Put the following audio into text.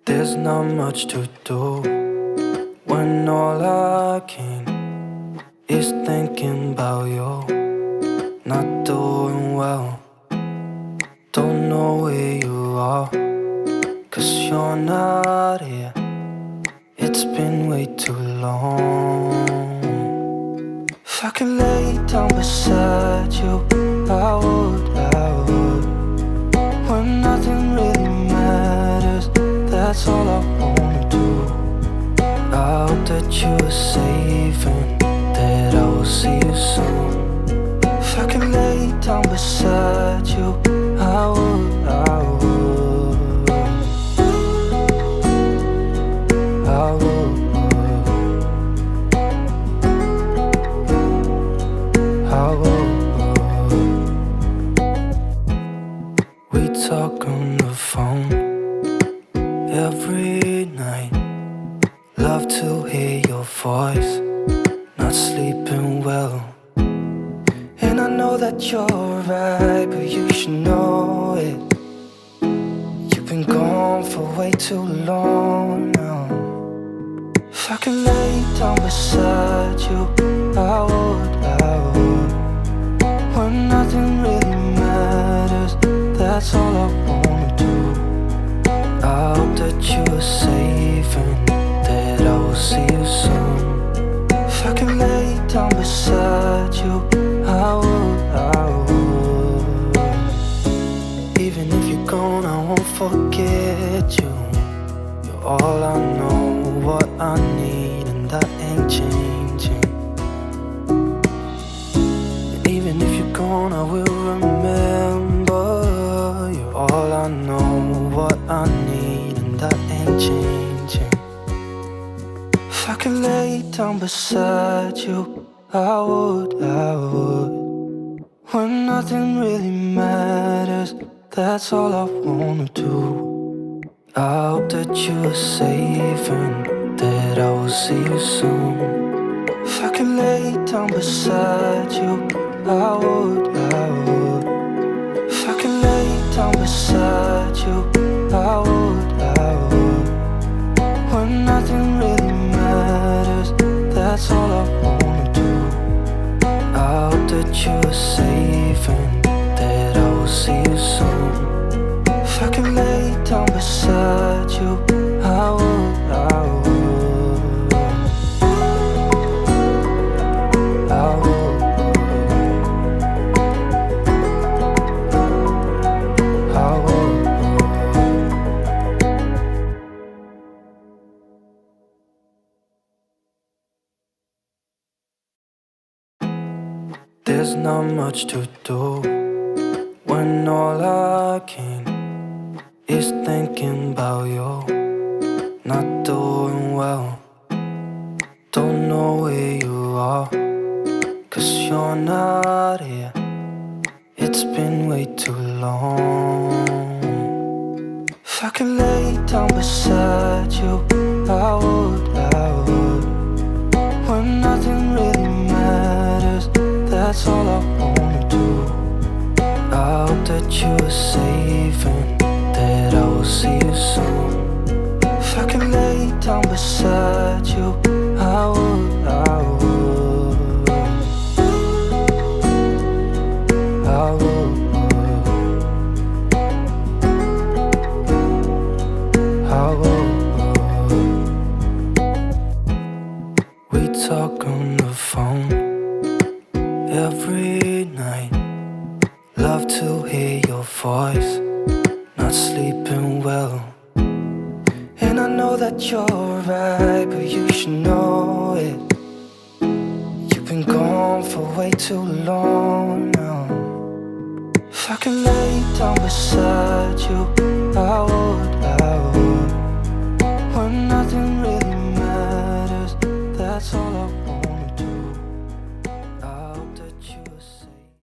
There's not much to do when all I can is thinking about you. Not doing well, don't know where you are, 'cause you're not here. It's been way too long. If I could lay down beside you, I would. When nothing really matters, that's all I wanna do. I hope that you are safe and that I will see you soon. If I could lay down beside you, I would. I would. We talk on the phone every night. Love to hear your voice. Not sleeping well, and I know that you're right, but you should know it. You've been gone for way too long now. If I could lay down beside you, I would. When nothing really matters, that's all I wanna do. I hope that you are safe and that I will see you soon. If I could lay down beside you, I would. Even if you're gone, I won't forget you. You're all I know, what I need, and that ain't changing. And even if you're gone, I will remember. You're all I know, what I need, and that ain't changing. If I could lay down beside you, I would. When nothing really matters, that's all I wanna do. I hope that you are safe and that I will see you soon. If I could lay down beside you, I would. If I could lay down beside you, I would. When nothing really matters, that's all I wanna do. I hope that you are safe and that I will see you soon. If I could lay down beside you, I would. I would. There's not much to do when all I can is thinking about you. Not doing well, don't know where you are, 'cause you're not here. It's been way too long. If I could lay down beside you, I would. When nothing really matters, that's all I wanna do. I hope that you are safe and that I will see you soon. If I could lay down beside you, I would. I would. We talk on the phone every night. Love to hear your voice. Not sleeping well, and I know that you're right, but you should know it. You've been gone for way too long now. If I could lay down beside you, I